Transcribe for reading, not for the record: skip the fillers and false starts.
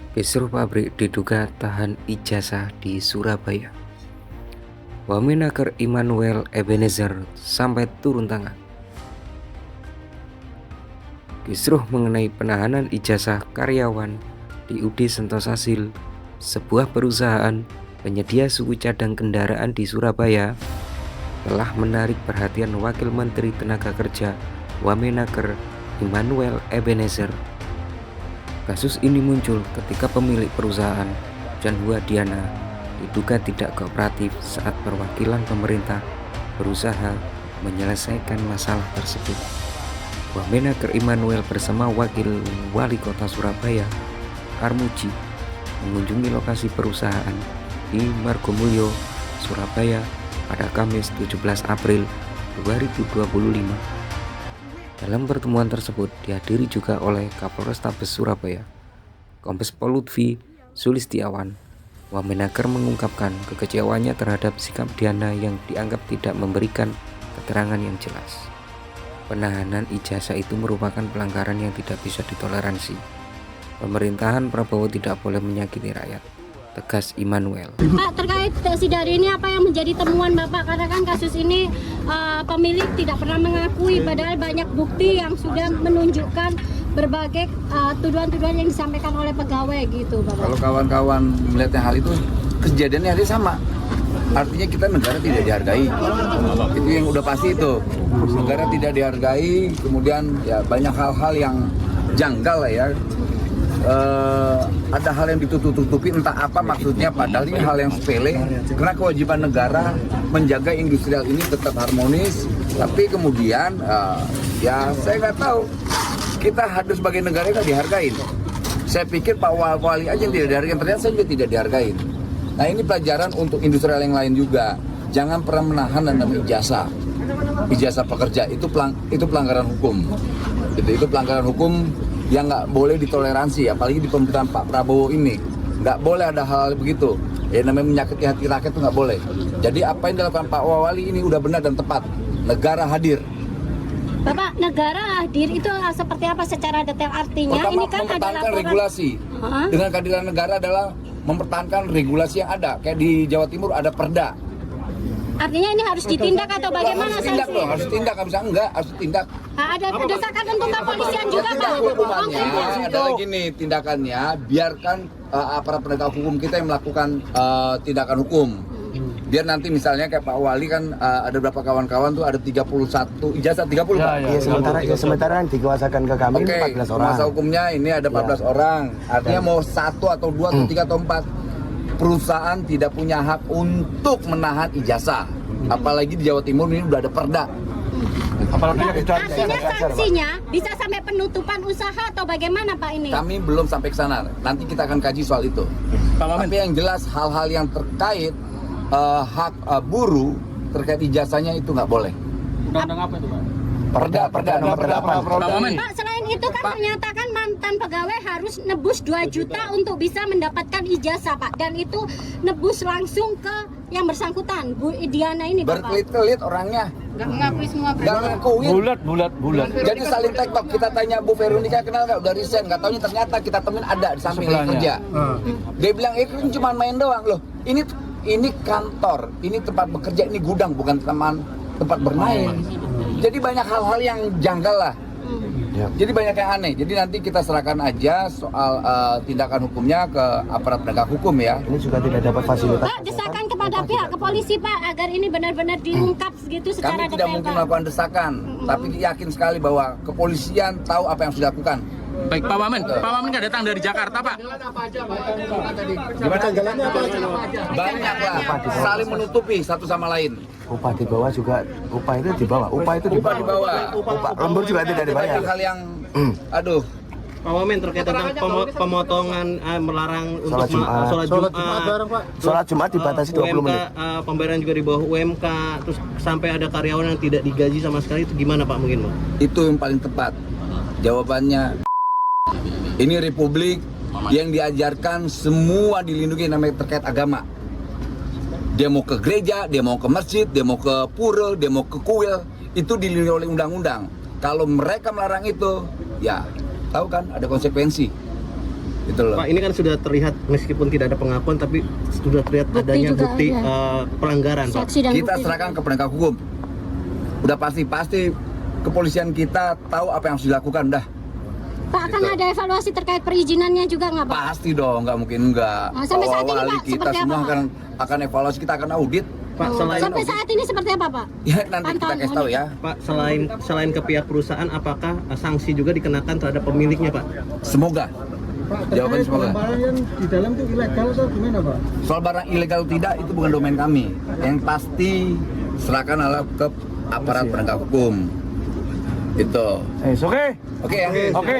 Kisruh pabrik diduga tahan ijazah di Surabaya. Wamenaker Immanuel Ebenezer sampai turun tangan. Kisruh mengenai penahanan ijazah karyawan di UD Sentosasil, sebuah perusahaan penyedia suku cadang kendaraan di Surabaya, telah menarik perhatian Wakil Menteri Tenaga Kerja Wamenaker Immanuel Ebenezer. Kasus ini muncul ketika pemilik perusahaan, Janhua Diana, diduga tidak kooperatif saat perwakilan pemerintah berusaha menyelesaikan masalah tersebut. Wamenaker Immanuel bersama Wakil Wali Kota Surabaya, Armuji, mengunjungi lokasi perusahaan di Margomulyo, Surabaya pada Kamis 17 April 2025. Dalam pertemuan tersebut dihadiri juga oleh Kapolrestabes Surabaya, Kombes Pol Lutfi Sulistiawan. Wamenaker mengungkapkan kekecewaannya terhadap sikap Diana yang dianggap tidak memberikan keterangan yang jelas. Penahanan ijazah itu merupakan pelanggaran yang tidak bisa ditoleransi. Pemerintahan Prabowo tidak boleh menyakiti rakyat, tegas Immanuel. Pak, terkait sidang ini apa yang menjadi temuan Bapak? Karena kan kasus ini pemilik tidak pernah mengakui, padahal banyak bukti yang sudah menunjukkan berbagai tuduhan-tuduhan yang disampaikan oleh pegawai gitu, Bapak. Kalau kawan-kawan melihatnya hal itu, kejadiannya hari sama. Artinya kita negara tidak dihargai. Itu yang udah pasti itu. Negara tidak dihargai, kemudian ya banyak hal-hal yang janggal lah ya. Ada hal yang ditutup-tutupi, entah apa maksudnya, padahal ini hal yang sepele. Karena kewajiban negara menjaga industrial ini tetap harmonis, tapi kemudian ya saya nggak tahu, kita harus sebagai negara nggak dihargain. Saya pikir Pak Wali aja yang tidak dihargain, ternyata saya juga tidak dihargain. Nah ini pelajaran untuk industrial yang lain juga. Jangan pernah menahan dan ijazah pekerja itu pelanggaran hukum. Itu pelanggaran hukum yang nggak boleh ditoleransi, apalagi di pemerintahan Pak Prabowo ini nggak boleh ada hal begitu. Ya namanya menyakiti hati rakyat itu nggak boleh. Jadi apa yang dilakukan Pak Wali ini udah benar dan tepat. Negara hadir. Bapak, negara hadir itu seperti apa secara detail artinya? Pertama, Ini kan ada mempertahankan laporan regulasi. Dengan kehadiran negara adalah mempertahankan regulasi yang ada. Kayak di Jawa Timur ada Perda. Artinya ini harus ditindak atau bagaimana? Harus ditindak loh, harus ditindak, nggak bisa enggak, harus ditindak. Ada desakan untuk kepolisian juga, Pak. Hukumannya adalah gini, tindakannya biarkan aparat penegak hukum kita yang melakukan tindakan hukum. Biar nanti misalnya kayak Pak Wali kan ada beberapa kawan-kawan tuh ada 31 ijazah 30 Pak. Iya, sementara yang dikuasakan ke kami 14 orang. Masa hukumnya ini ada 14 orang. Artinya mau 1 atau 2 atau 3 atau 4 perusahaan tidak punya hak untuk menahan ijazah. Apalagi di Jawa Timur ini udah ada perda. Artinya sanksinya bisa sampai penutupan usaha atau bagaimana Pak ini? Kami belum sampai ke sana. Nanti kita akan kaji soal itu. Tapi yang jelas hal-hal yang terkait hak buruh terkait ijazahnya itu nggak boleh. Undang-undang apa itu Pak? Perda nomor 8. Pak, selain itu kan menyatakan mantan pegawai harus nebus 2 juta untuk bisa mendapatkan ijazah Pak. Dan itu nebus langsung ke yang bersangkutan, Bu Diana ini Bapak. Berkelit-kelit orangnya. Nggak mengakui semua Nggak ngakuin. Bulat. Jadi saling tektok. Kita tanya Bu Veronica kenal nggak? Udah resign. Nggak taunya ternyata kita temuin ada di samping lagi kerja. Dia bilang itu cuma main doang loh. Ini kantor, ini tempat bekerja, ini gudang, bukan tempat bermain. Jadi banyak hal-hal yang janggal lah. Jadi banyak yang aneh. Jadi nanti kita serahkan aja soal tindakan hukumnya ke aparat penegak hukum ya. Ini juga tidak dapat fasilitas. Pak, desakan kepada pihak kepolisi Pak agar ini benar-benar diungkap gitu secara Kami tidak detail mungkin Pak. melakukan desakan, tapi yakin sekali bahwa kepolisian tahu apa yang sudah dilakukan. Baik Pak Wamen kan datang dari Jakarta Pak. Gimana jalannya apa? Banyak lah, saling menutupi satu sama lain. Upah di bawah juga, upah itu di bawah. Upah di bawah. Upah lembur juga tidak dibayar. Banyak hal yang, aduh. Pak Wamen terkait tentang pemotongan melarang untuk Sholat Jumat. Sholat Jumat dibatasi 20 menit. Pembayaran juga di bawah UMK, terus sampai ada karyawan yang tidak digaji sama sekali, itu gimana Pak mungkin Pak? Itu yang paling tepat. Jawabannya, ini republik yang diajarkan semua dilindungi namanya terkait agama. Dia mau ke gereja, dia mau ke masjid, dia mau ke pura, dia mau ke kuil, itu dilindungi oleh undang-undang. Kalau mereka melarang itu, ya tahu kan ada konsekuensi. Gitu loh. Pak, ini kan sudah terlihat meskipun tidak ada pengakuan tapi sudah terlihat Bukti adanya juga, bukti iya. pelanggaran, Pak. Saksi dan Kita bukti. serahkan ke penegak hukum. Udah pasti kepolisian kita tahu apa yang harus dilakukan dah. Pak, akan Gitu. ada evaluasi terkait perizinannya juga nggak Pak? Pasti dong, nggak mungkin enggak. Nah, sampai saat ini, Awal-awal Pak, kita seperti apa, semua Pak? akan evaluasi, kita akan audit. Pak, Sampai saat ini seperti apa Pak? Ya nanti kita Pantauan kasih tahu ya. Pak, selain ke pihak perusahaan, apakah sanksi juga dikenakan terhadap pemiliknya, Pak? Semoga. Jawaban semoga. Yang di dalam itu ilegal atau gimana Pak? Soal barang ilegal atau tidak itu bukan domain kami. Yang pasti serahkan ke aparat penegak hukum. Itu. Oke. Oke ya. Oke.